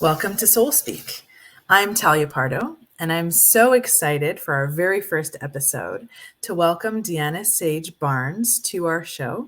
Welcome to Soul Speak. I'm Talia Pardo, and I'm so excited for our very first episode to welcome Dhiana Sage Barnes to our show.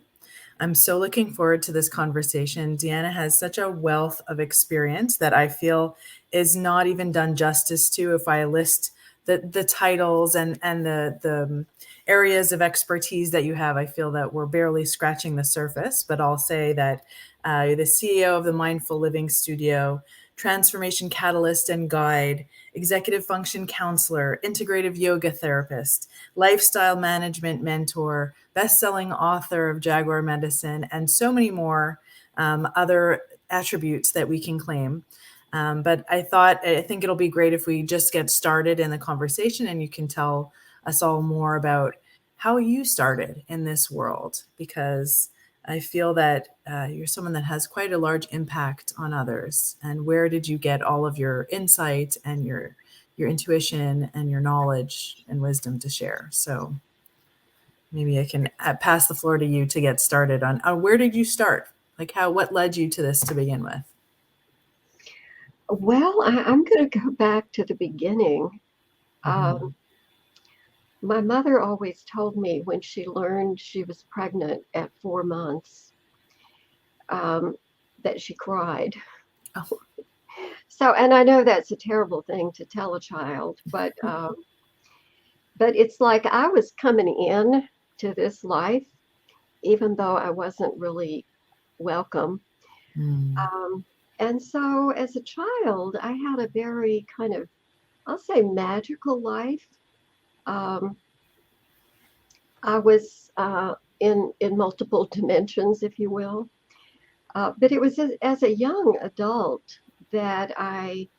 I'm so looking forward to this conversation. Dhiana has such a wealth of experience that I feel is not even done justice to if I list the titles and the areas of expertise that you have. I feel that we're barely scratching the surface, but I'll say that you're the CEO of the Mindful Living Studio, transformation catalyst and guide, executive function counselor, integrative yoga therapist, lifestyle management mentor, best-selling author of Jaguar Medicine, and so many more other attributes that we can claim. But I think it'll be great if we just get started in the conversation and you can tell us all more about how you started in this world, because I feel that you're someone that has quite a large impact on others. And where did you get all of your insight and your intuition and your knowledge and wisdom to share? So maybe I can pass the floor to you to get started on where did you start? Like what led you to this to begin with? Well, I'm going to go back to the beginning. Mm-hmm. My mother always told me when she learned she was pregnant at 4 months um, that she cried. Oh. So, and I know that's a terrible thing to tell a child, but it's like I was coming in to this life, even though I wasn't really welcome. Mm. Um, and so, as a child, I had a very kind of, I'll say, magical life. Um, I was in multiple dimensions, if you will. But it was as a young adult that I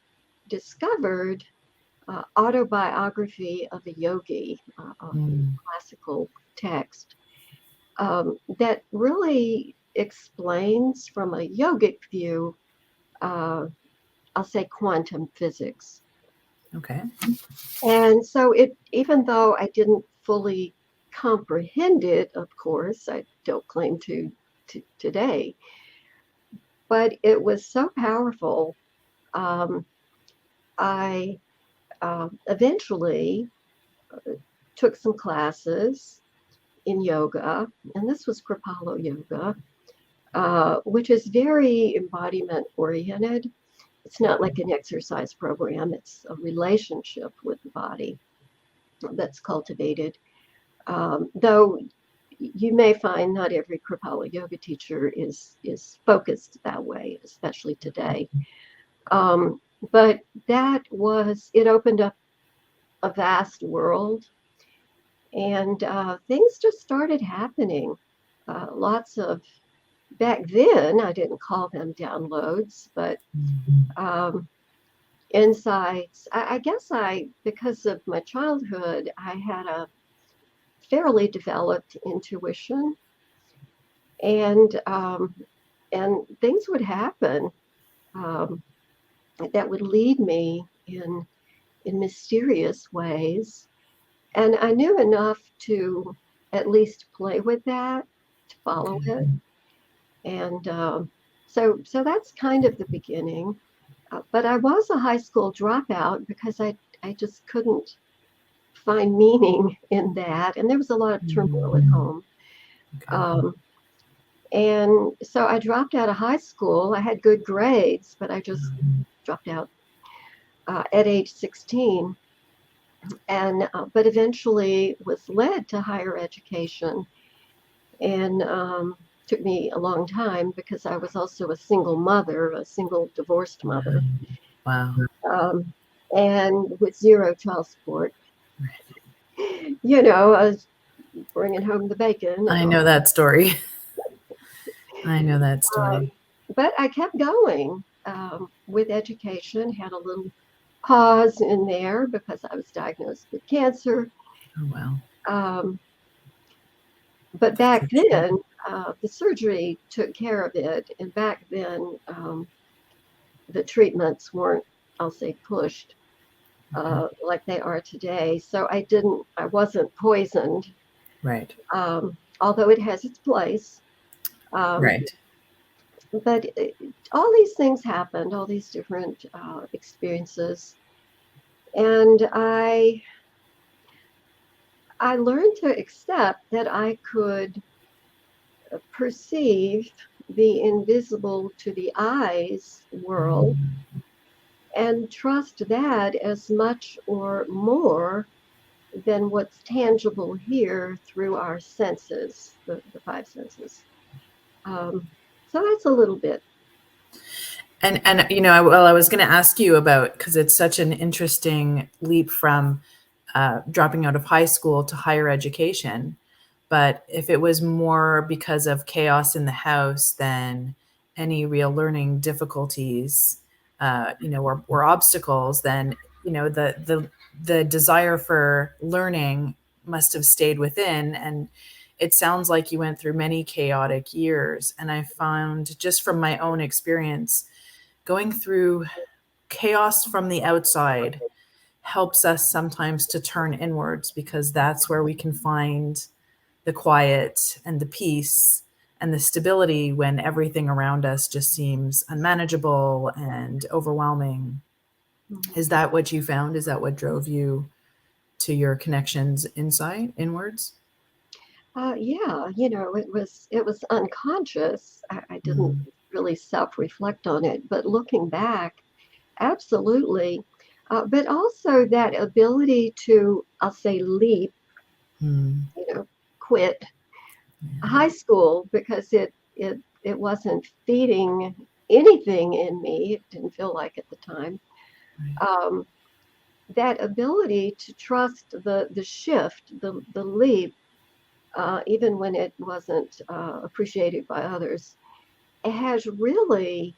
discovered autobiography of a yogi, a Mm. classical text that really explains from a yogic view, uh, I'll say quantum physics. Okay. And so even though I didn't fully comprehend it, of course, I don't claim to today, but it was so powerful. Um, I eventually took some classes in yoga, and this was Kripalu yoga, which is very embodiment oriented. It's not like an exercise program, it's a relationship with the body that's cultivated. Though you may find not every Kripalu yoga teacher is focused that way, especially today. Um, but it opened up a vast world, and things just started happening. Lots of, back then, I didn't call them downloads, but um, insights. I guess because of my childhood, I had a fairly developed intuition, and things would happen um, that would lead me in mysterious ways. And I knew enough to at least play with that, to follow Okay. it. And so that's kind of the beginning. But I was a high school dropout because I just couldn't find meaning in that. And there was a lot of turmoil at home. Okay. Um, and so I dropped out of high school. I had good grades, but I just dropped out at age 16. And but eventually was led to higher education, and took me a long time because I was also a single mother, a single divorced mother, Wow. um, and with zero child support. Right. I was bringing home the bacon and I all. know that story. I know that Um, story. but I kept going with education, had a little pause in there because I was diagnosed with cancer. Oh, wow. Um, but That's back a shame. then, the surgery took care of it. And back then, the treatments weren't, I'll say, pushed like they are today. So I wasn't poisoned, Right. although it has its place. Um, Right. but all these things happened, all these different experiences, and I learned to accept that I could perceive the invisible to the eyes world Mm. and trust that as much or more than what's tangible here through our senses, the five senses. Um, so that's a little bit. And well, I was going to ask you about, because it's such an interesting leap from dropping out of high school to higher education. But if it was more because of chaos in the house than any real learning difficulties, or obstacles, then the desire for learning must have stayed within. And it sounds like you went through many chaotic years. And I found, just from my own experience, going through chaos from the outside helps us sometimes to turn inwards, because that's where we can find the quiet and the peace and the stability when everything around us just seems unmanageable and overwhelming. Is that what you found? Is that what drove you to your connections inside, inwards? Yeah, it was unconscious. I didn't Mm, really self-reflect on it, but looking back, absolutely. But also that ability to, I'll say, leap, mm, you know, quit yeah, high school because it wasn't feeding anything in me. It didn't feel like at the time. right. Um, that ability to trust the shift, the leap, even when it wasn't appreciated by others, it has really,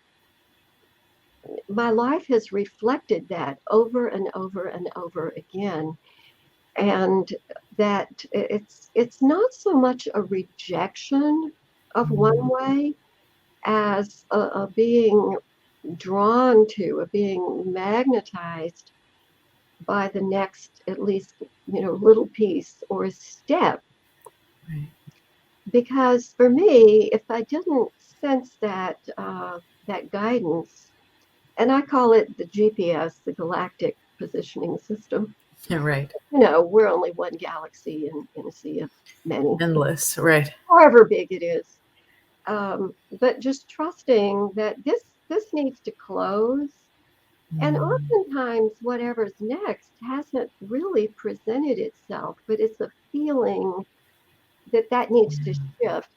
my life has reflected that over and over and over again. And that it's not so much a rejection of one Mm, way as a being drawn to, a being magnetized by the next, at least, little piece or step. right. Because for me, if I didn't sense that guidance, and I call it the GPS, the Galactic Positioning System. Yeah, right. We're only one galaxy in a sea of many, Endless, right. however big it is. But just trusting that this needs to close. And Mm, oftentimes, whatever's next hasn't really presented itself, but it's a feeling that needs to yeah, shift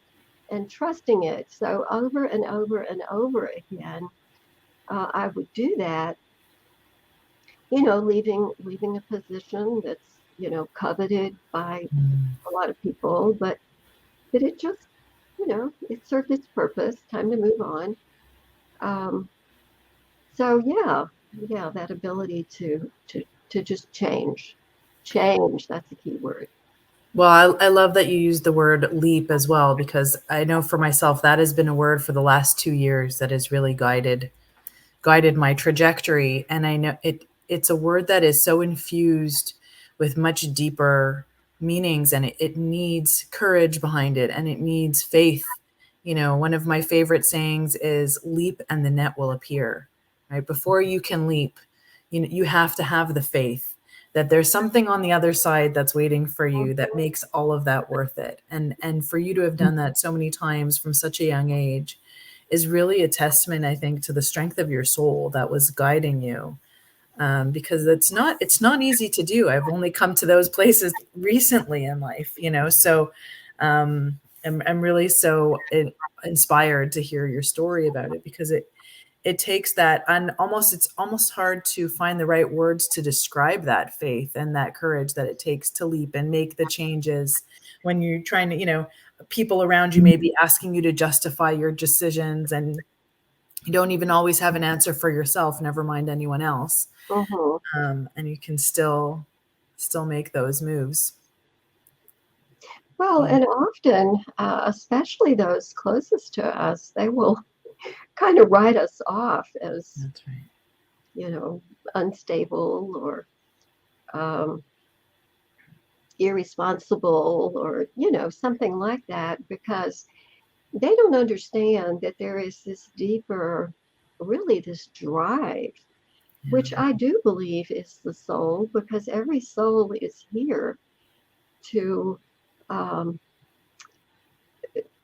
and trusting it. So over and over and over again, I would do that. Leaving a position that's coveted by mm. a lot of people, but it just it served its purpose. Time to move on. Um, so yeah, that ability to just change. That's a key word. Well, I love that you used the word leap as well, because I know for myself that has been a word for the last 2 years that has really guided my trajectory. And I know it's a word that is so infused with much deeper meanings, and it needs courage behind it, and it needs faith. One of my favorite sayings is leap and the net will appear. Right? Before you can leap, you have to have the faith that there's something on the other side that's waiting for you that makes all of that worth it. And for you to have done that so many times from such a young age is really a testament, I think, to the strength of your soul that was guiding you. Because it's not easy to do. I've only come to those places recently in life, So I'm really so inspired to hear your story about it, because it takes that, and it's almost hard to find the right words to describe that faith and that courage that it takes to leap and make the changes when you're trying to, people around you may be asking you to justify your decisions, and you don't even always have an answer for yourself, never mind anyone else. Hmm. And you can still make those moves. Well, Yeah, and often, especially those closest to us, they will kind of write us off as that's right. you know unstable or um, irresponsible or something like that because they don't understand that there is this deeper, really this drive, which Yeah. I do believe is the soul, because every soul is here to um,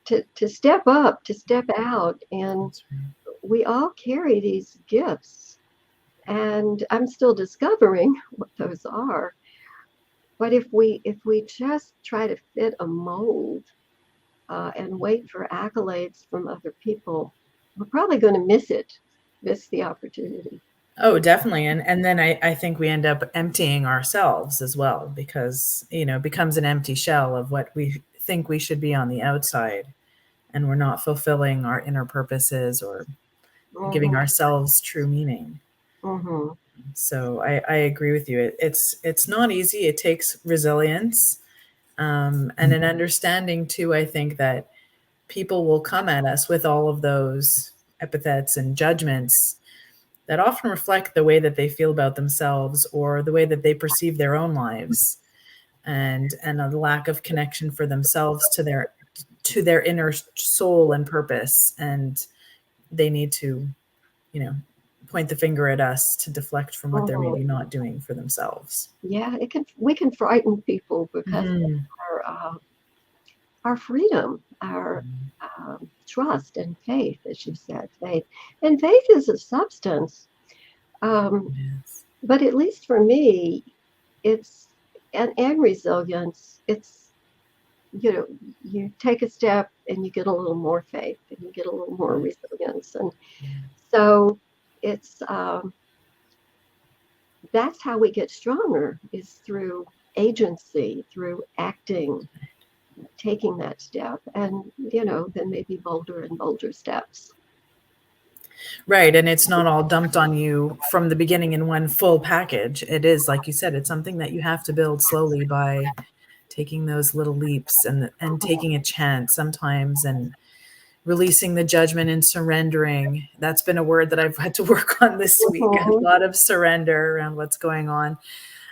to step up, to step out, and That's right. we all carry these gifts. And I'm still discovering what those are. But if we just try to fit a mold and wait for accolades from other people, we're probably going to miss the opportunity. Oh, definitely. And then I think we end up emptying ourselves as well because, it becomes an empty shell of what we think we should be on the outside. And we're not fulfilling our inner purposes or giving Hmm. ourselves true meaning. Hmm. So I agree with you. It's not easy. It takes resilience and an understanding too. I think that people will come at us with all of those epithets and judgments that often reflect the way that they feel about themselves or the way that they perceive their own lives and a lack of connection for themselves to their inner soul and purpose, and they need to you know point the finger at us to deflect from what they're Hmm. maybe not doing for themselves. Yeah, we can frighten people because Hmm. our freedom, our trust and faith, as you said, faith. And faith is a substance. Um, Yes. but at least for me, it's and resilience. It's, you know, you take a step and you get a little more faith and you get a little more resilience. And so it's that's how we get stronger is through agency, through acting, taking that step, and then maybe bolder and bolder steps. Right, and it's not all dumped on you from the beginning in one full package. It is, like you said, it's something that you have to build slowly by taking those little leaps and taking a chance sometimes and releasing the judgment and surrendering. That's been a word that I've had to work on this week. A Mhm, lot of surrender around what's going on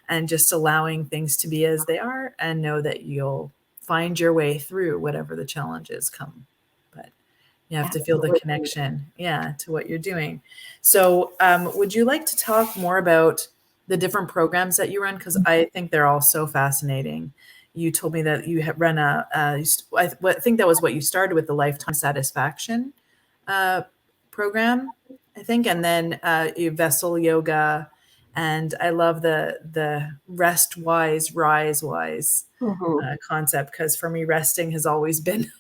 and just allowing things to be as they are and know that you'll find your way through whatever the challenges come. But you have to feel the absolutely. connection, yeah, to what you're doing. So, would you like to talk more about the different programs that you run? Because I think they're all so fascinating. You told me that you had run I think that was what you started with, the lifetime satisfaction uh, program, I think, and then vessel yoga, and I love the rest wise, rise wise Hmm. concept because for me, resting has always been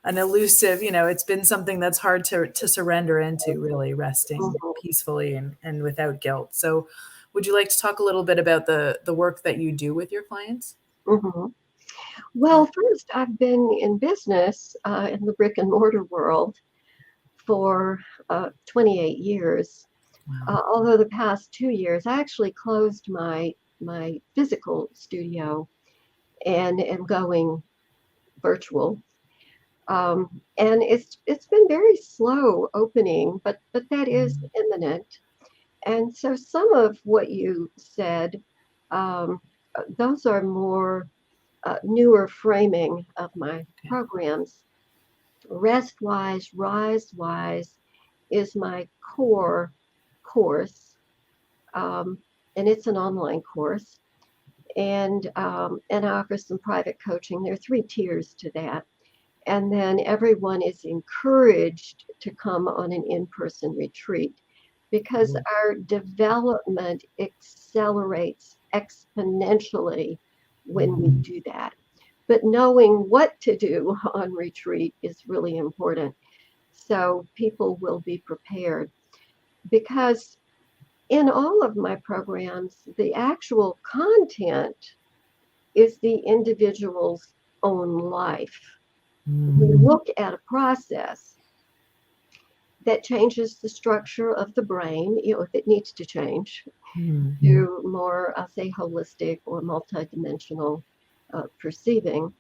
an elusive, it's been something that's hard to surrender into, really resting Hmm. peacefully and without guilt. So would you like to talk a little bit about the work that you do with your clients? Hmm. Yeah. Well, first, I've been in business in the brick and mortar world for 28 years. Wow. Although the past 2 years, I actually closed my physical studio and am going virtual. And it's been very slow opening, but that is Mm, imminent. And so some of what you said, um, those are more newer framing of my okay. programs. Rest Wise, Rise Wise is my core course, um, and it's an online course. And I offer some private coaching. There are 3 tiers to that. And then everyone is encouraged to come on an in-person retreat because Cool. our development accelerates exponentially when we Mhm. do that. But knowing what to do on retreat is really important. So people will be prepared because in all of my programs, the actual content is the individual's own life. We Mm, look at a process that changes the structure of the brain, if it needs to change, mm, to more, I'll say, holistic or multidimensional perceiving.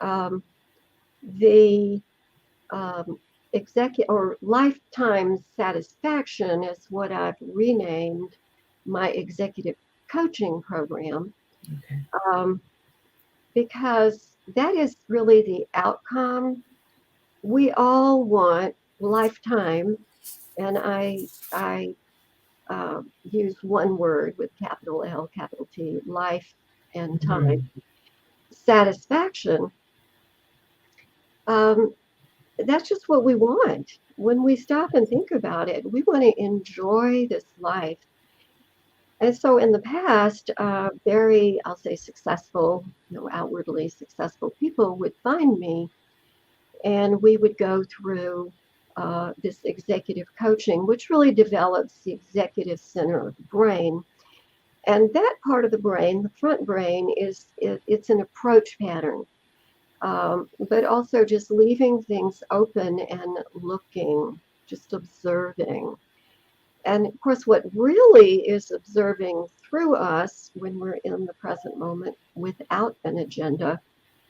Um, the executive or lifetime satisfaction is what I've renamed my executive coaching program, um, because that is really the outcome. we all want lifetime, and I use one word with capital L, capital T, life and time Mhm. satisfaction. Um, that's just what we want. When we stop and think about it, we want to enjoy this life. And so in the past, very, I'll say, successful, outwardly successful people would find me, and we would go through this executive coaching, which really develops the executive center of the brain. And that part of the brain, the front brain, it's an approach pattern, but also just leaving things open and looking, just observing. And of course, what really is observing through us when we're in the present moment without an agenda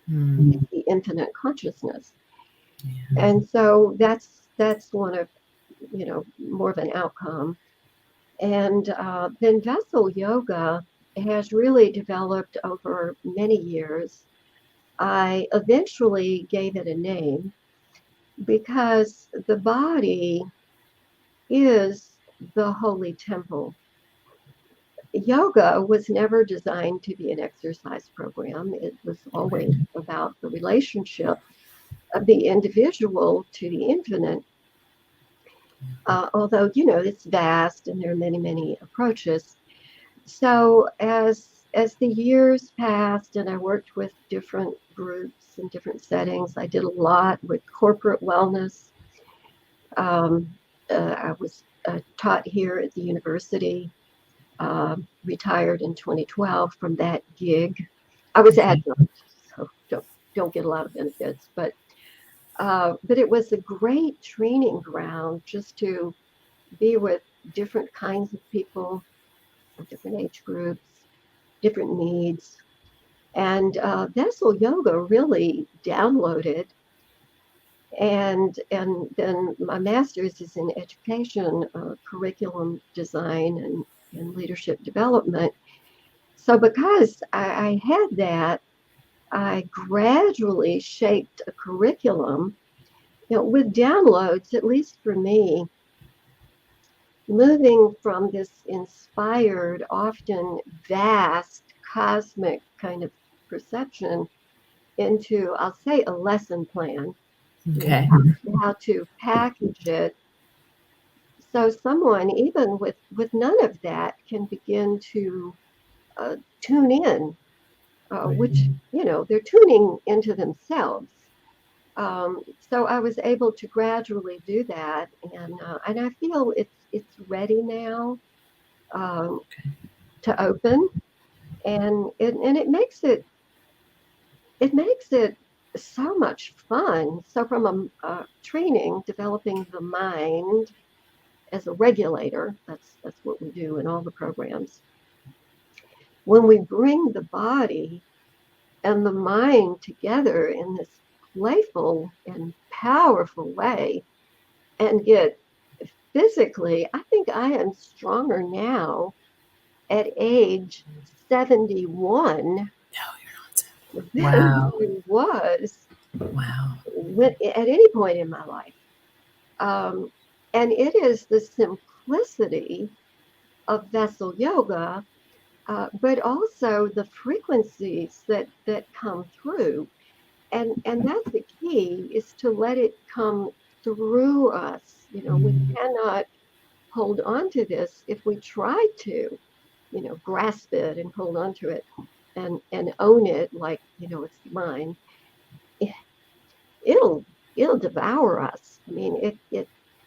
is Mm. the infinite consciousness. Yeah. And so that's one of more of an outcome. And then vessel yoga has really developed over many years. I eventually gave it a name because the body is the holy temple. Yoga was never designed to be an exercise program. It was always Right. about the relationship of the individual to the infinite. Although, it's vast and there are many, many approaches. So as the years passed and I worked with different groups and different settings, I did a lot with corporate wellness. Um, I was taught here at the university, retired in 2012 from that gig. I was Okay. adjunct, so don't get a lot of benefits, but it was a great training ground just to be with different kinds of people, different age groups, different needs. And Vessel Yoga really downloaded, and then my master's is in education, curriculum design, and leadership development. So because I had that, I gradually shaped a curriculum, with downloads, at least for me, moving from this inspired, often vast, cosmic kind of perception into, I'll say, a lesson plan, Okay. how to package it so someone, even with none of that, can begin to tune in, which, Right. they're tuning into themselves. So I was able to gradually do that, and I feel it's ready now, um, to open, and it makes it so much fun. So from training, developing the mind as a regulator, that's what we do in all the programs. When we bring the body and the mind together in this playful and powerful way and get physically, I think I am stronger now at age 71 No, you're not. than Wow. I was Wow. at any point in my life. Um, and it is the simplicity of vessel yoga, but also the frequencies that come through. And that's the key, is to let it come through us. We Mm. cannot hold on to this. If we try to, grasp it and hold on to it and own it like, it's mine, it, it'll it'll devour us. I mean,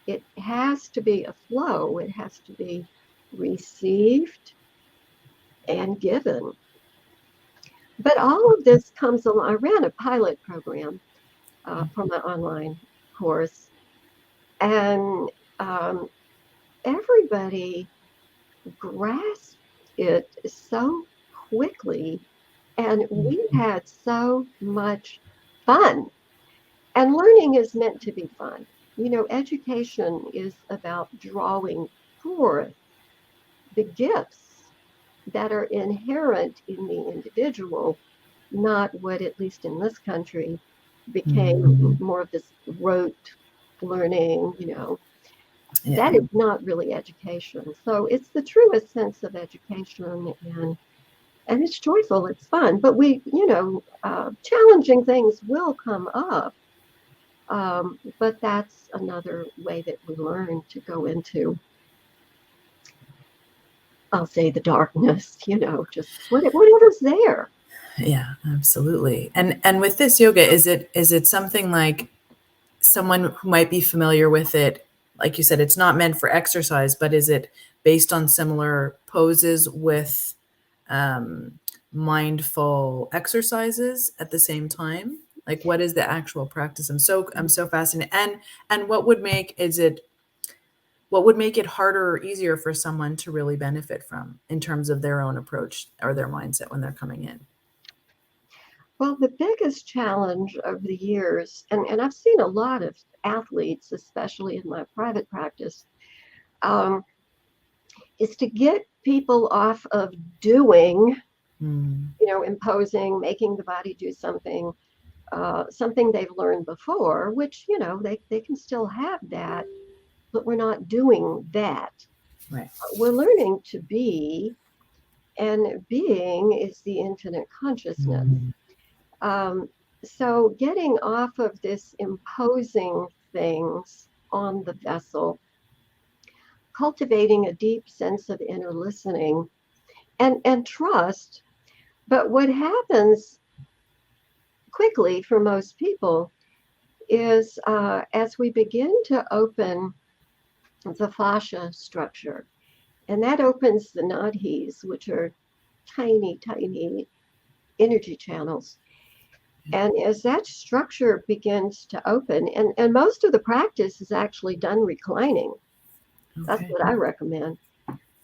it has to be a flow. It has to be received and given. But all of this comes along. I ran a pilot program for my online course, and um, everybody grasped it so quickly, and we had so much fun. And learning is meant to be fun. Education is about drawing forth the gifts that are inherent in the individual, not what, at least in this country, became more of this rote learning, Yeah. that is not really education. So it's the truest sense of education, and it's joyful, it's fun. But challenging things will come up. But that's another way that we learn to go into, I'll say, the darkness, just whatever's there. Yeah, absolutely. And with this yoga, is it something like someone who might be familiar with it, like you said, it's not meant for exercise, but is it based on similar poses with um, mindful exercises at the same time? Like, what is the actual practice? I'm so fascinated. And what would make it harder or easier for someone to really benefit from in terms of their own approach or their mindset when they're coming in? Well, the biggest challenge over the years, and I've seen a lot of athletes, especially in my private practice, um, is to get people off of doing, Mm, imposing, making the body do something they've learned before, which, they can still have that, but we're not doing that. right. We're learning to be, and being is the infinite consciousness. Mm, Um, so getting off of this imposing things on the vessel, cultivating a deep sense of inner listening and trust. But what happens quickly for most people is as we begin to open the fascia structure, and that opens the nadis, which are tiny, tiny energy channels. And as that structure begins to open, and most of the practice is actually done reclining. That's okay. what I recommend.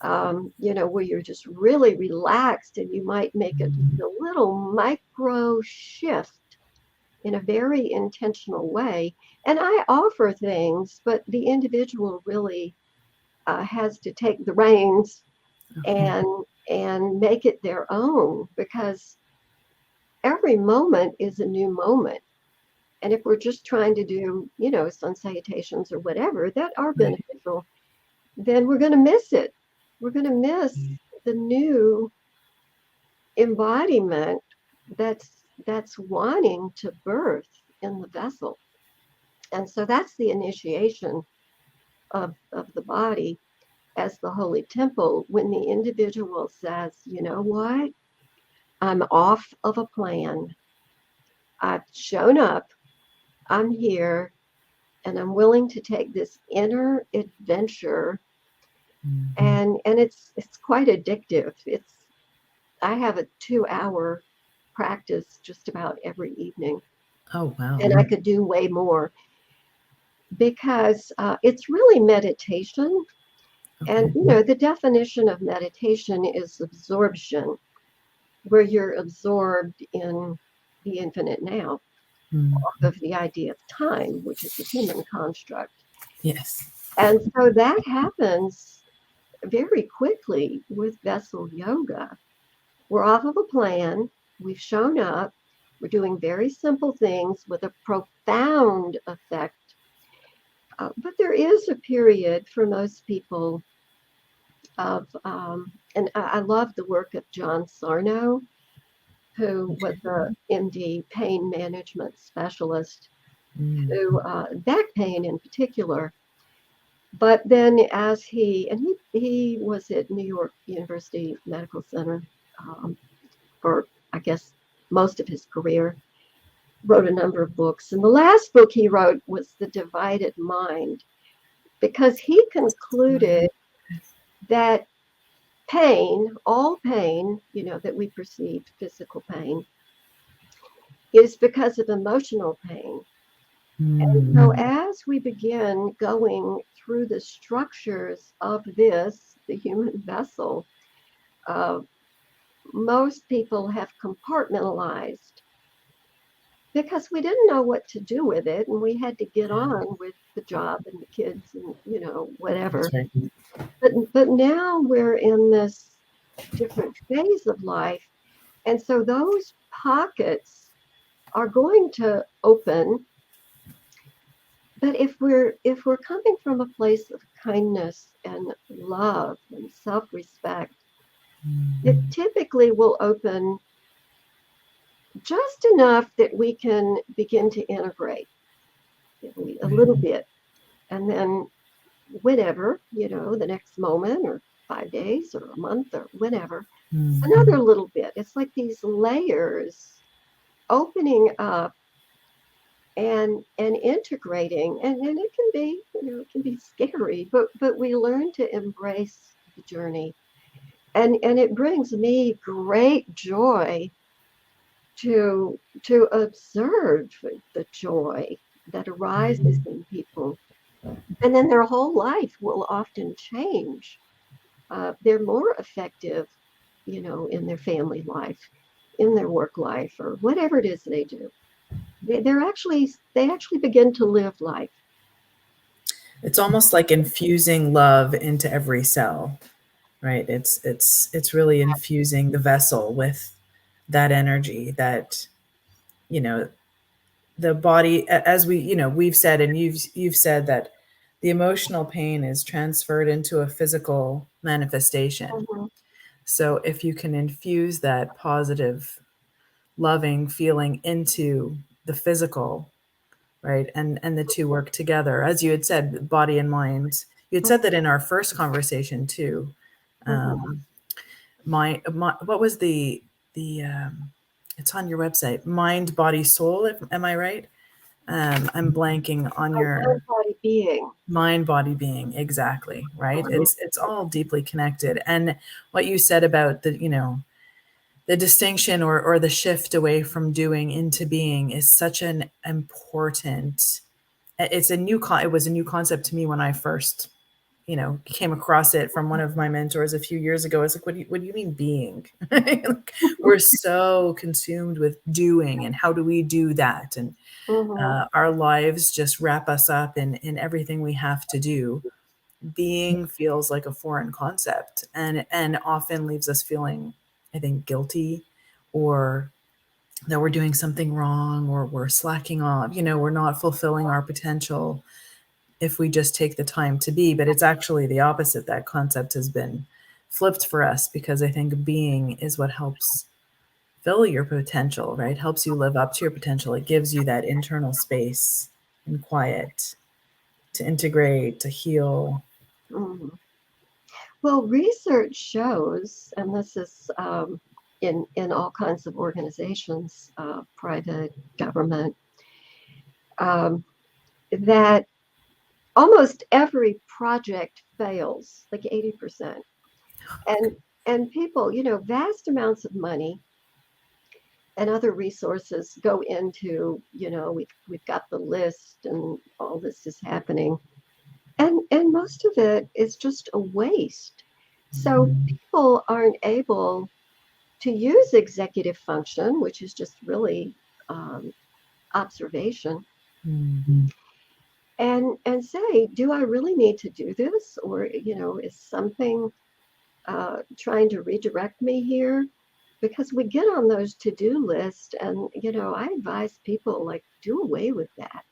Where you're just really relaxed and you might make it just a little micro shift in a very intentional way. And I offer things, but the individual really has to take the reins Okay. and and make it their own, because every moment is a new moment. And if we're just trying to do, sun salutations or whatever that are Right. beneficial, then we're going to miss it. We're going to miss the new embodiment that's wanting to birth in the vessel. And so that's the initiation of the body as the holy temple, when the individual says, you know what, I'm off of a plan. I've shown up, I'm here, and I'm willing to take this inner adventure. Mhm. And it's quite addictive. I have a 2 hour practice just about every evening, Oh, wow. and I could do way more, because it's really meditation. And Okay. the definition of meditation is absorption, where you're absorbed in the infinite now, Mm, off of the idea of time, which is a human construct. yes. And so that happens very quickly with vessel yoga. We're off of a plan. We've shown up. We're doing very simple things with a profound effect. But there is a period for most people and I love the work of John Sarno, who was a MD pain management specialist, Mm, who back pain in particular. But then as he was at New York University Medical Center for, I guess, most of his career, wrote a number of books. And the last book he wrote was The Divided Mind, because he concluded that pain, all pain, that we perceive, physical pain, is because of emotional pain. So mm, as we begin going through the structures of this, the human vessel, uh, most people have compartmentalized because we didn't know what to do with it, and we had to get on with the job and the kids and that's whatever. right. But now we're in this different phase of life, and so those pockets are going to open. But if we're coming from a place of kindness and love and self-respect, it typically will open just enough that we can begin to integrate a little bit. And then whenever, the next moment or 5 days or a month or whenever, another little bit. It's like these layers opening up and integrating. And it can be, it can be scary, but we learn to embrace the journey. And it brings me great joy to observe the joy that arises in people, and then their whole life will often change. They're more effective, in their family life, in their work life, or whatever it is they do. They actually begin to live life. It's almost like infusing love into every cell, right? It's really infusing the vessel with that energy that, you know, the body, as we've said, and you've said that the emotional pain is transferred into a physical manifestation. Mhm, So if you can infuse that positive, loving feeling into the physical, right, and the two work together, as you had said, body and mind. You had said that in our first conversation too. mhm. um my what was the it's on your website, mind body soul, am I right? I'm blanking on Our mind, your body, being. mind body being, exactly, right? Mhm, It's all deeply connected. And what you said about the, the distinction, or the shift away from doing into being, is such an important, it was a new concept to me when I first, came across it from one of my mentors a few years ago. I was like, what do you mean being? Like, we're so consumed with doing, and how do we do that? And mhm, our lives just wrap us up in everything we have to do. Being feels like a foreign concept, and often leaves us feeling, I think, guilty, or that we're doing something wrong, or we're slacking off, we're not fulfilling our potential if we just take the time to be. But it's actually the opposite. That concept has been flipped for us, because I think being is what helps fill your potential, right? Helps you live up to your potential. It gives you that internal space and quiet to integrate, to heal. mhm. Well, research shows, and this is in all kinds of organizations, private, government, um, that almost every project fails, like 80%. And people, vast amounts of money and other resources go into, we've got the list and all this is happening. And most of it is just a waste. So people aren't able to use executive function, which is just really um, observation, Mm. and say, do I really need to do this, or is something trying to redirect me here? Because we get on those to-do lists, and I advise people, like, do away with that.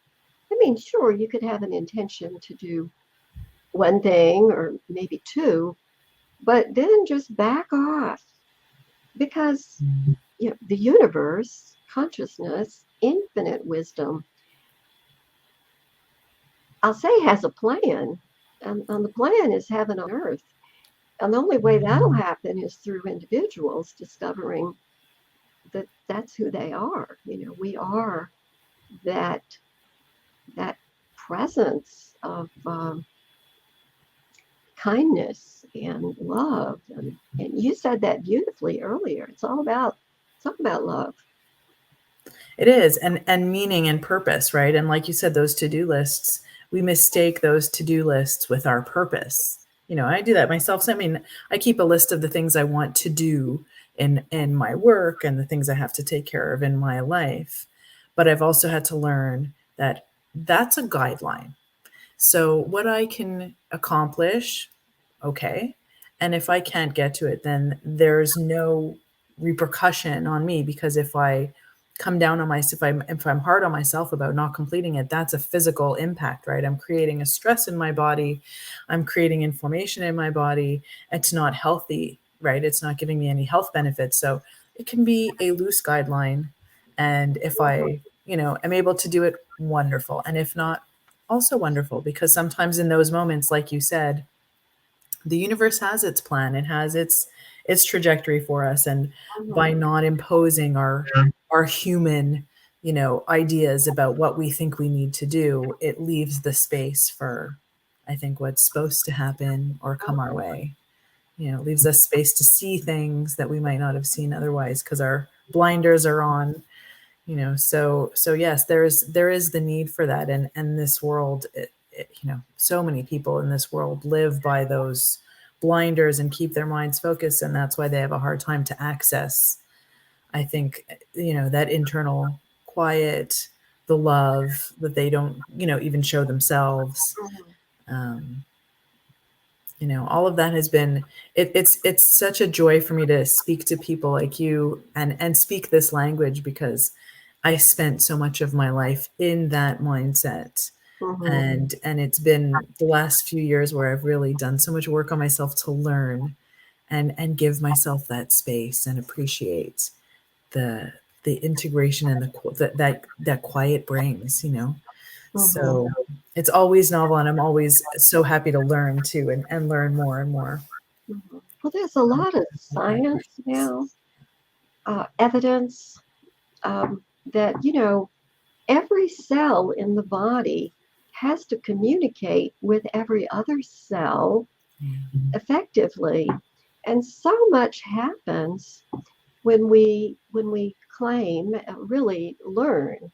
I mean, sure, you could have an intention to do one thing or maybe two, but then just back off, because the universe, consciousness, infinite wisdom, I'll say, has a plan, and the plan is heaven on earth. And the only way that'll happen is through individuals discovering that that's who they are. We are that that presence of kindness and love. And you said that beautifully earlier. It's all about love. It is, and meaning and purpose, right? And like you said, those to-do lists, we mistake those to-do lists with our purpose. I do that myself. So, I mean, I keep a list of the things I want to do in my work, and the things I have to take care of in my life. But I've also had to learn that that's a guideline. So what I can accomplish, okay. And if I can't get to it, then there's no repercussion on me, because if I come down on myself, if I'm hard on myself about not completing it, that's a physical impact, right? I'm creating a stress in my body, I'm creating inflammation in my body. It's not healthy, right? It's not giving me any health benefits. So it can be a loose guideline, and if I, am able to do it, wonderful, and if not, also wonderful, because sometimes in those moments, like you said, the universe has its plan, it has its trajectory for us, and by Mhm. not imposing our human, ideas about what we think we need to do, it leaves the space for, I think, what's supposed to happen or come our way. It leaves us space to see things that we might not have seen otherwise because our blinders are on. So yes, there is the need for that, and this world, so many people in this world live by those blinders and keep their minds focused, and that's why they have a hard time to access, I think, that internal quiet, the love that they don't, even show themselves. Mhm. um, all of that has been, it's such a joy for me to speak to people like you, and speak this language, because I spent so much of my life in that mindset, Mhm. and it's been the last few years where I've really done so much work on myself to learn and give myself that space and appreciate the the integration and that quiet brings. Mhm. So it's always novel, and I'm always so happy to learn too, and learn more and more. Mhm. Well, there's a lot of science now, evidence that every cell in the body has to communicate with every other cell Yeah. effectively, and so much happens when we claim, really learn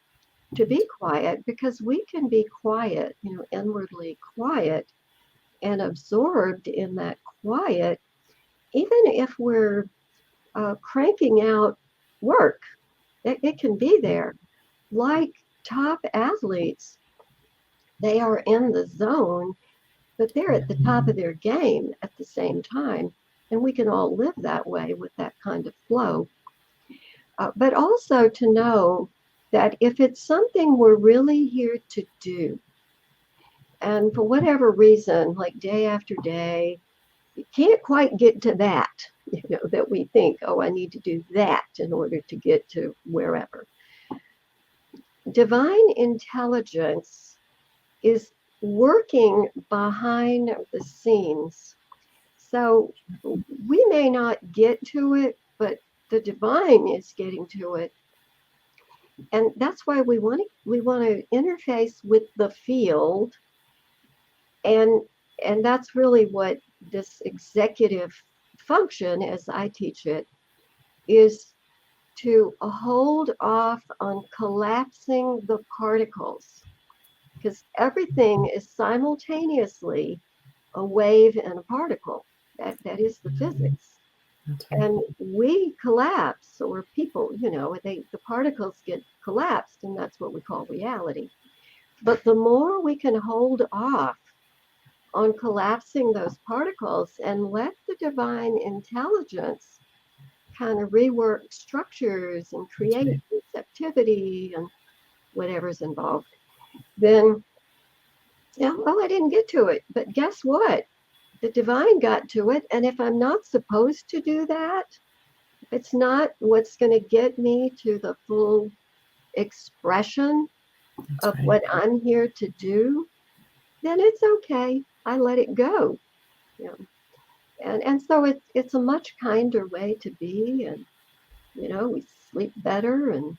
to be quiet, because we can be quiet, inwardly quiet and absorbed in that quiet, even if we're cranking out work. It can be there. Like top athletes, they are in the zone, but they're at the top of their game at the same time. And we can all live that way with that kind of flow. But also to know that if it's something we're really here to do, and for whatever reason, like day after day, you can't quite get to that, that we think, oh, I need to do that in order to get to wherever. Divine intelligence is working behind the scenes. So we may not get to it, but the divine is getting to it. And that's why we want to interface with the field, and that's really what this executive function, as I teach it, is to hold off on collapsing the particles, because everything is simultaneously a wave and a particle. That is the physics. That's right. And we collapse, or people, the particles get collapsed, and that's what we call reality. But the more we can hold off on collapsing those particles and let the divine intelligence kind of rework structures and That's create right. receptivity and whatever's involved, then, yeah, well, I didn't get to it. But guess what? The divine got to it. And if I'm not supposed to do that, if it's not what's going to get me to the full expression That's of right. what I'm here to do, then it's okay. I let it go. You know? And so it's a much kinder way to be. And, we sleep better. And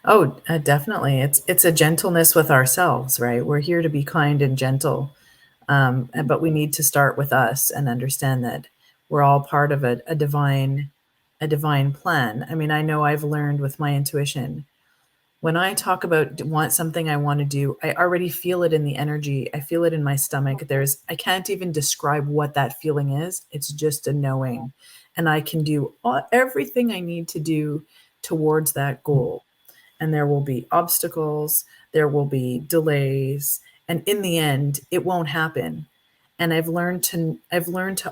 Oh, definitely. It's a gentleness with ourselves, right? We're here to be kind and gentle, but we need to start with us and understand that we're all part of a divine plan. I mean, I know I've learned with my intuition, when I talk about want something I want to do, I already feel it in the energy. I feel it in my stomach. I can't even describe what that feeling is. It's just a knowing. And I can do everything I need to do towards that goal. And there will be obstacles, there will be delays, and in the end, it won't happen. and I've learned to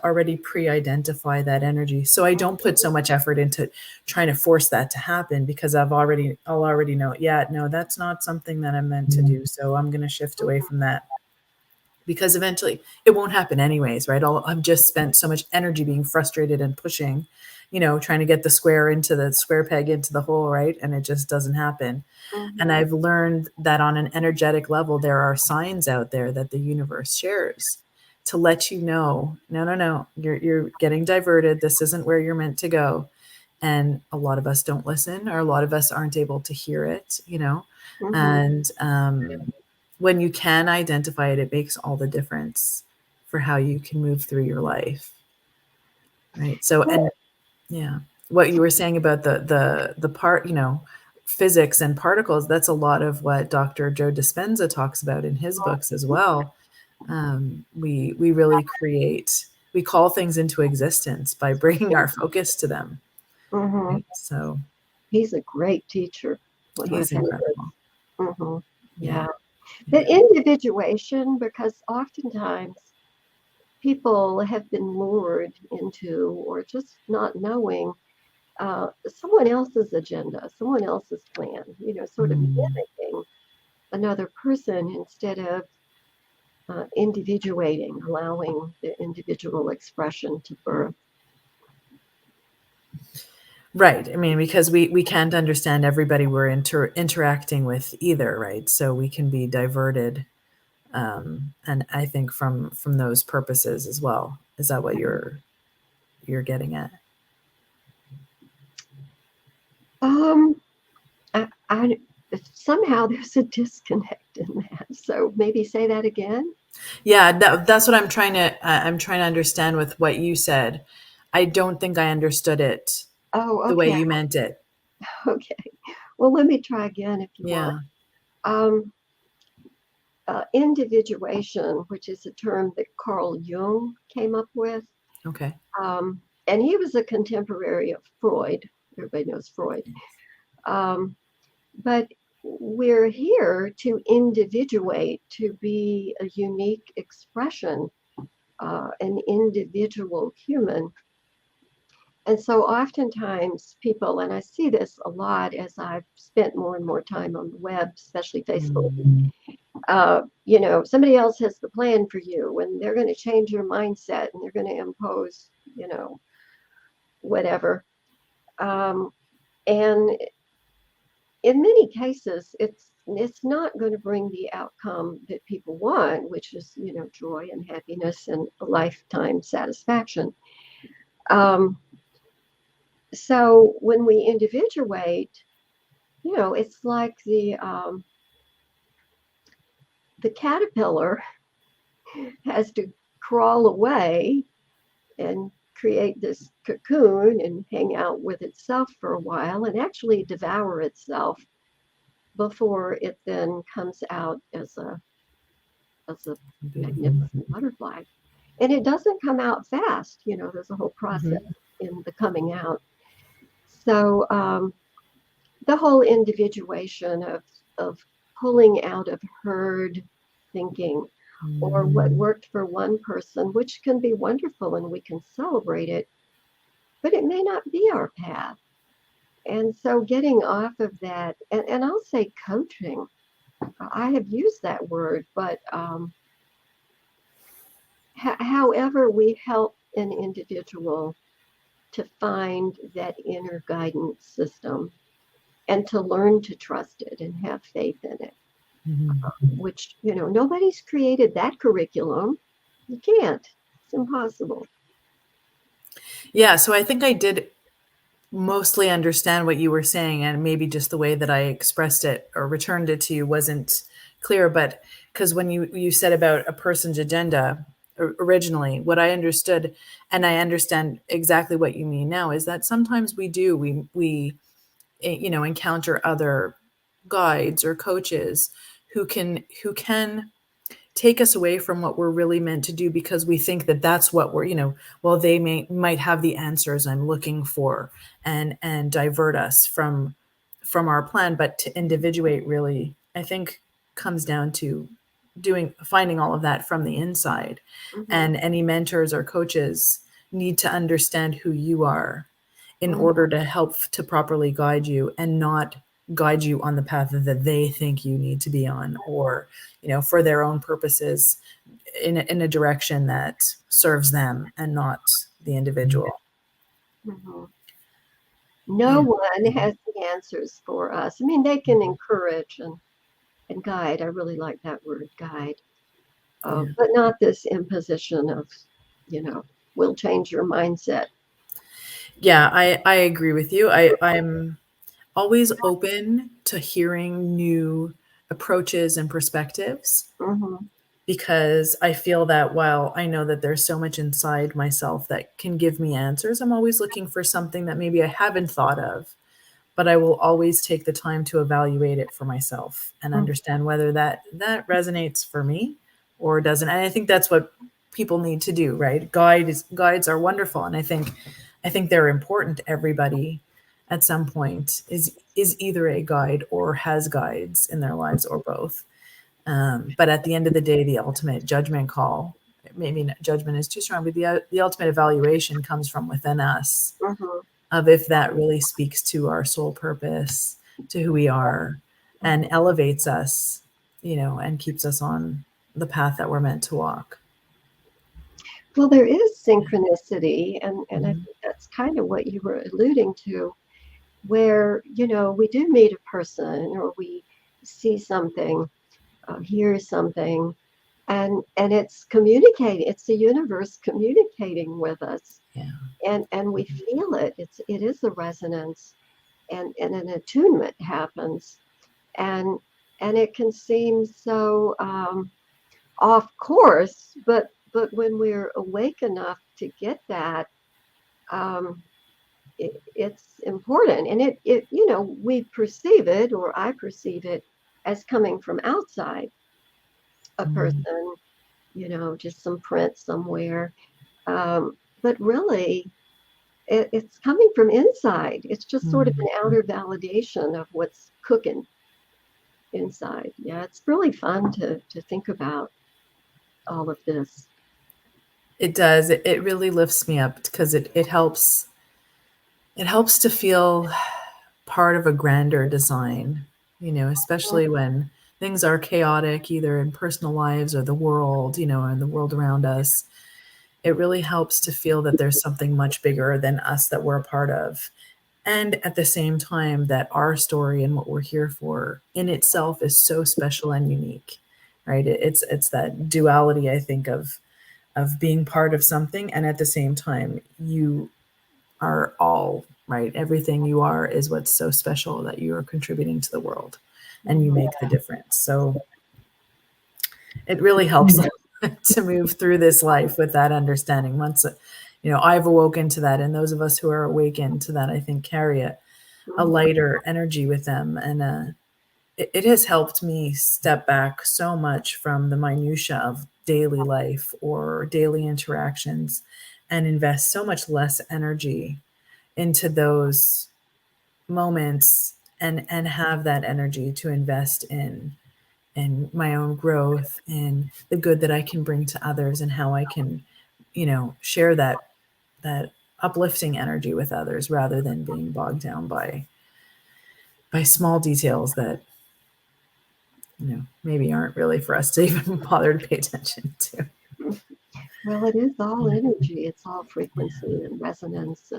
already pre-identify that energy, so I don't put so much effort into trying to force that to happen, because I'll already know, yeah, no, that's not something that I'm meant to do, so I'm going to shift away from that, because eventually it won't happen anyways, right? I've just spent so much energy being frustrated and pushing, trying to get the square peg into the hole, right? And it just doesn't happen. And Mm-hmm. I've learned that on an energetic level, there are signs out there that the universe shares to let you know, no, no, no, you're getting diverted. This isn't where you're meant to go. And a lot of us don't listen, or a lot of us aren't able to hear it. Mm-hmm. And when you can identify it, it makes all the difference for how you can move through your life, right? So, Well, and yeah, what you were saying about the part, physics and particles, that's a lot of what Dr. Joe Dispenza talks about in his books as well. We really we call things into existence by bringing our focus to them, mm-hmm. right? So He's a great teacher. One of my he's favorites. incredible. Mm-hmm. Yeah, Yeah. yeah. But individuation, because oftentimes people have been lured into, or just not knowing, someone else's agenda, someone else's plan, sort of Mm. mimicking another person instead of individuating, allowing the individual expression to birth. Right. I mean, because we can't understand everybody we're interacting with either, right? So we can be diverted, and I think from those purposes as well. Is that what you're getting at? Um, I somehow there's a disconnect in that. So maybe say that again. Yeah, that's what I'm trying to understand with what you said. I don't think I understood it Oh, the way okay. you meant it. Okay. Well, let me try again if you want. Yeah. Um, individuation, which is a term that Carl Jung came up with, Okay. and he was a contemporary of Freud. Everybody knows Freud. Um, but we're here to individuate, to be a unique expression, an individual human. And so oftentimes people, and I see this a lot as I've spent more and more time on the web, especially Facebook, Mm. somebody else has the plan for you and they're going to change your mindset and they're going to impose, whatever. Um, and in many cases, it's not going to bring the outcome that people want, which is, joy and happiness and a lifetime satisfaction. Um, so when we individuate, it's like the caterpillar has to crawl away and create this cocoon and hang out with itself for a while and actually devour itself before it then comes out as a Beautiful. magnificent butterfly. And it doesn't come out fast, there's a whole process Hmm. in the coming out. So the whole individuation of pulling out of herd thinking, or what Mm. worked for one person, which can be wonderful and we can celebrate it, but it may not be our path. And so getting off of that, and I'll say coaching, I have used that word, but however we help an individual to find that inner guidance system and to learn to trust it and have faith in it, Mhm. which, nobody's created that curriculum. You can't, it's impossible. Yeah, so I think I did mostly understand what you were saying, and maybe just the way that I expressed it or returned it to you wasn't clear, but because when you said about a person's agenda originally, what I understood, and I understand exactly what you mean now, is that sometimes we encounter other guides or coaches who can take us away from what we're really meant to do, because we think that that's what well, they might have the answers I'm looking for, and divert us from our plan. But to individuate, really, I think, comes down to finding all of that from the inside. Mm-hmm. And any mentors or coaches need to understand who you are in Mm-hmm. order to help to properly guide you, and not guide you on the path that they think you need to be on, or for their own purposes, in a direction that serves them and not the individual. Mm-hmm. No Yeah. one has the answers for us. I mean, they can encourage and guide. I really like that word, guide, Yeah. but not this imposition of, you know, we'll change your mindset. Yeah, I agree with you. I'm always open to hearing new approaches and perspectives, Mm-hmm. because I feel that while I know that there's so much inside myself that can give me answers, I'm always looking for something that maybe I haven't thought of, but I will always take the time to evaluate it for myself and understand whether that resonates for me or doesn't. And I think that's what people need to do, right? Guides are wonderful, and I think they're important. Everybody at some point is either a guide or has guides in their lives, or both. But at the end of the day, the ultimate judgment call, maybe judgment is too strong, but the ultimate evaluation comes from within us, Mm-hmm. of if that really speaks to our soul purpose, to who we are, and Mm-hmm. elevates us, and keeps us on the path that we're meant to walk. Well, there is synchronicity, and I Mhm. think that's kind of what you were alluding to, where, we do meet a person or we see something, hear something, and it's communicating. It's the universe communicating with us, Yeah. and we feel it. It is a resonance, and an attunement happens, and and it can seem so off course, but when we're awake enough to get that, um, it's important, and we perceive it, or I perceive it as coming from outside a Mm. person, just some print somewhere. But really, it's coming from inside. It's just sort of Mm. an outer validation of what's cooking inside. Yeah, it's really fun to think about all of this. It does. It really lifts me up, because it helps to feel part of a grander design, especially when things are chaotic, either in personal lives or the world, or the world around us. It really helps to feel that there's something much bigger than us that we're a part of. And at the same time, that our story and what we're here for in itself is so special and unique, right? It's that duality, I think, of being part of something, and at the same time, you are all, right. Everything you are is what's so special, that you are contributing to the world, and you Mhm. make the difference. So it really helps to move through this life with that understanding. Once, I've awoken to that, and those of us who are awakened to that, I think, carry a Mhm. lighter energy with them. And it has helped me step back so much from the minutia of daily life or daily interactions, and invest so much less energy into those moments, and have that energy to invest in my own growth, and the good that I can bring to others, and how I can, share that uplifting energy with others, rather than being bogged down by small details that, maybe aren't really for us to even bother to pay attention to. Well, it is all Yeah. energy. It's all frequency and resonance,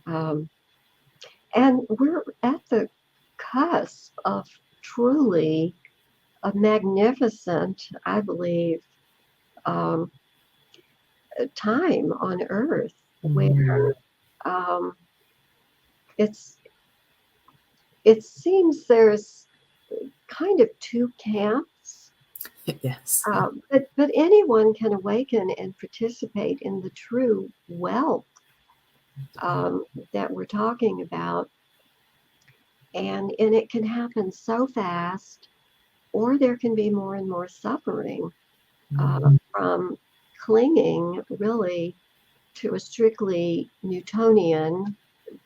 um, and we're at the cusp of truly a magnificent, I believe, um, time on Earth Mm. where um, it's it seems there's kind of two camps, Yes. but anyone can awaken and participate in the true wealth um, that we're talking about, and it can happen so fast, or there can be more and more suffering from clinging really to a strictly Newtonian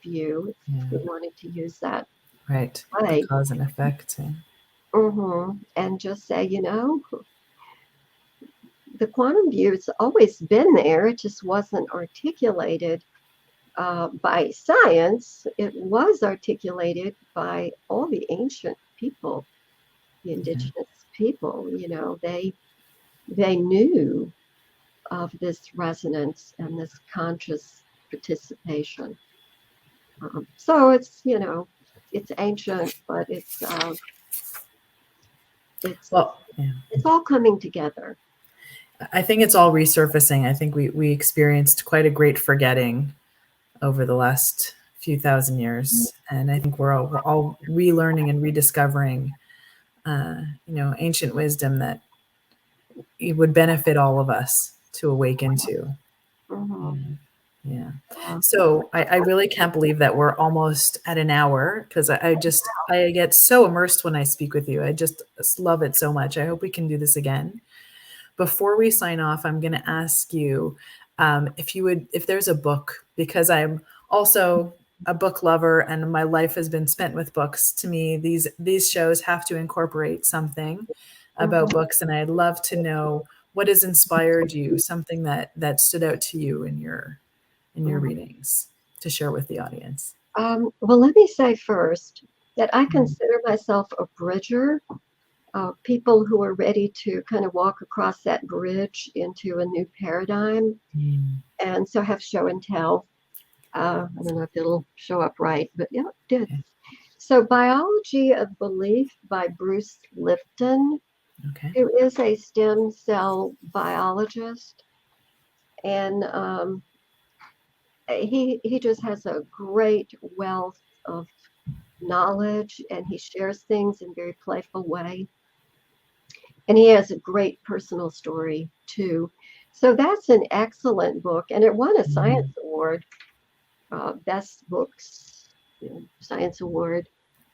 view, if we Yeah. wanted to use that Right. The right, cause and effect. Eh? And just say, the quantum view's always been there. It just wasn't articulated by science. It was articulated by all the ancient people, the indigenous people. They knew of this resonance and this conscious participation. So it's ancient, but it's Well, yeah. it's all coming together. I think it's all resurfacing. I think we experienced quite a great forgetting over the last few thousand years, and I think we're all relearning and rediscovering, ancient wisdom that it would benefit all of us to awaken to. Mm-hmm. Yeah. Yeah. So I really can't believe that we're almost at an hour because I get so immersed when I speak with you. I just love it so much. I hope we can do this again. Before we sign off, I'm going to ask you if there's a book, because I'm also a book lover and my life has been spent with books. To me, these shows have to incorporate something about Mhm. books, and I'd love to know what has inspired you, something that stood out to you in your Mhm. readings to share with the audience. Well, let me say first that I Mm. consider myself a bridger, people who are ready to kind of walk across that bridge into a new paradigm, Mm. and so have show and tell. I don't know if it'll show up right, but yeah, it did. Okay. So, Biology of Belief by Bruce Lipton, Okay. who is a stem cell biologist, and he just has a great wealth of knowledge, and he shares things in a very playful way. And he has a great personal story too. So that's an excellent book, and it won a Mm. science award, best books, science award.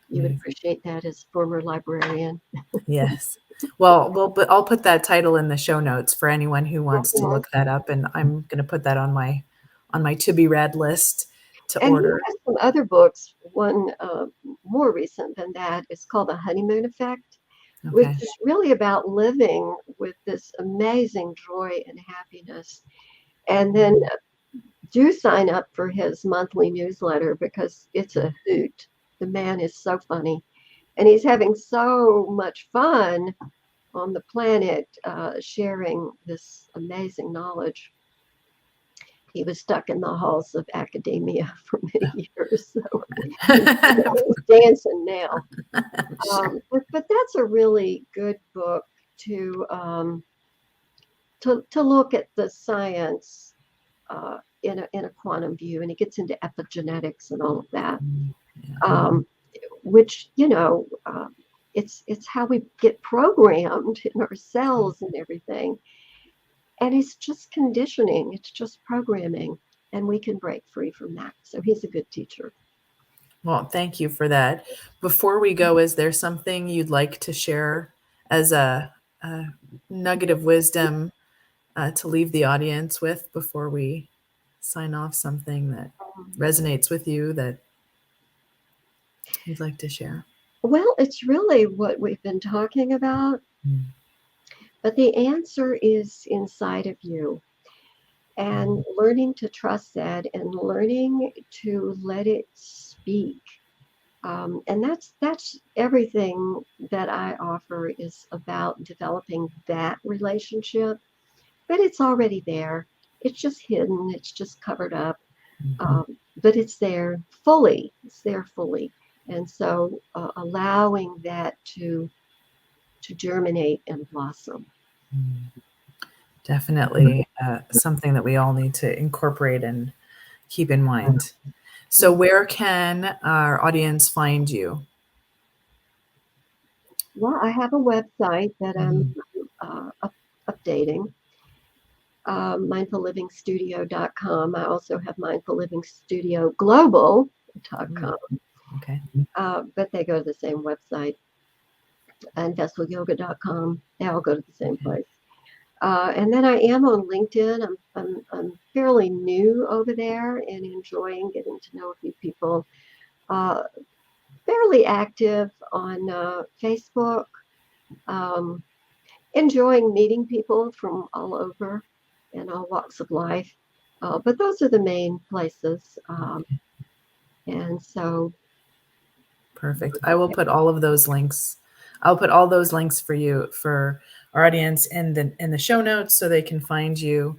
You would Amazing. appreciate that as former librarian. Yes. Well, but I'll put that title in the show notes for anyone who wants to Mhm. look that up, and I'm going to put that on my to be read list to And he order. has some other books. One more recent than that is called The Honeymoon Effect, which Okay. is really about living with this amazing joy and happiness. And then do sign up for his monthly newsletter because it's a hoot. The man is so funny, and he's having so much fun on the planet sharing this amazing knowledge. He was stuck in the halls of academia for many years, so he's dancing now. Sure. But that's a really good book to to look at the science in a quantum view, and it gets into epigenetics and all of that, Mm. Yeah. um, which it's how we get programmed in our cells and everything, and it's just conditioning, it's just programming, and we can break free from that. So he's a good teacher. Well, thank you for that. Before we go, is there something you'd like to share as a nugget of wisdom to leave the audience with before we sign off? Something that resonates with you that you'd like to share? Well, it's really what we've been talking about, Mm. but the answer is inside of you. And learning to trust that and learning to let it speak. And that's everything that I offer is about developing that relationship, but it's already there. It's just hidden, it's just covered up, Mhm. um, but it's there fully. It's there fully, and so allowing that to germinate and blossom. Mm. Definitely something that we all need to incorporate and keep in mind. So, Mhm. where can our audience find you? Well, I have a website that I'm Mhm. updating, mindfullivingstudio.com. I also have Mindful Living Studio Ooh, Global.com, okay. but they go to the same website, and vesselyoga.com. They all go to the same Okay. place. And then I am on LinkedIn. I'm fairly new over there and enjoying getting to know a few people. Uh, fairly active on Facebook, um, enjoying meeting people from all over in all walks of life. But those are the main places. And so, Perfect. I will put all of those links. I'll put all those links for you for our audience in the show notes so they can find you.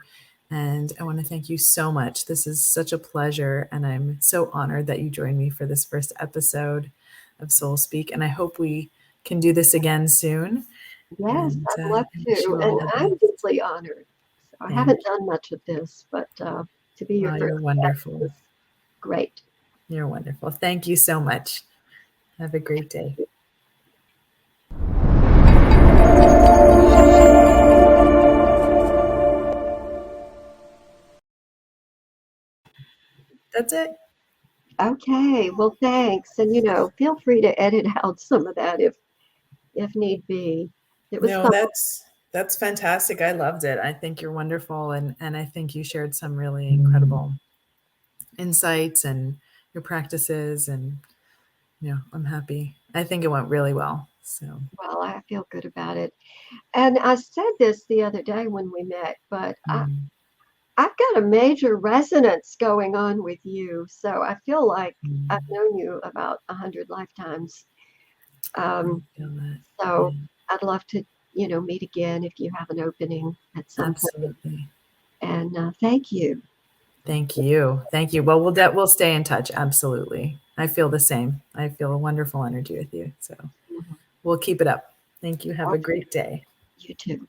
And I want to thank you so much. This is such a pleasure, and I'm so honored that you joined me for this first episode of Soul Speak. And I hope we can do this again soon. yes, And I'd love I wish to. you all And the I'm best. deeply honored. So I Thank haven't done much of this, but to be you. your Oh, first you're guest wonderful. is great. You're wonderful. Thank you so much. Have a great day. That's it. Okay, well, thanks. And feel free to edit out some of that if need be. It was No, fun. that's fantastic. I loved it. I think you're wonderful, and I think you shared some really incredible insights and your practices, and I'm happy. I think it went really well. So, Well, I feel good about it. And I said this the other day when we met, but mm, I've got a major resonance going on with you. So I feel like I've mm, known you about 100 lifetimes. I Um, feel that. so Yeah, I'd love to, meet again if you have an opening at some point. absolutely. And thank you. Thank you. Thank you. Well, we'll stay in touch. Absolutely. I feel the same. I feel a wonderful energy with you. So Mhm. we'll keep it up. Thank you. Have a Okay, great day. you too.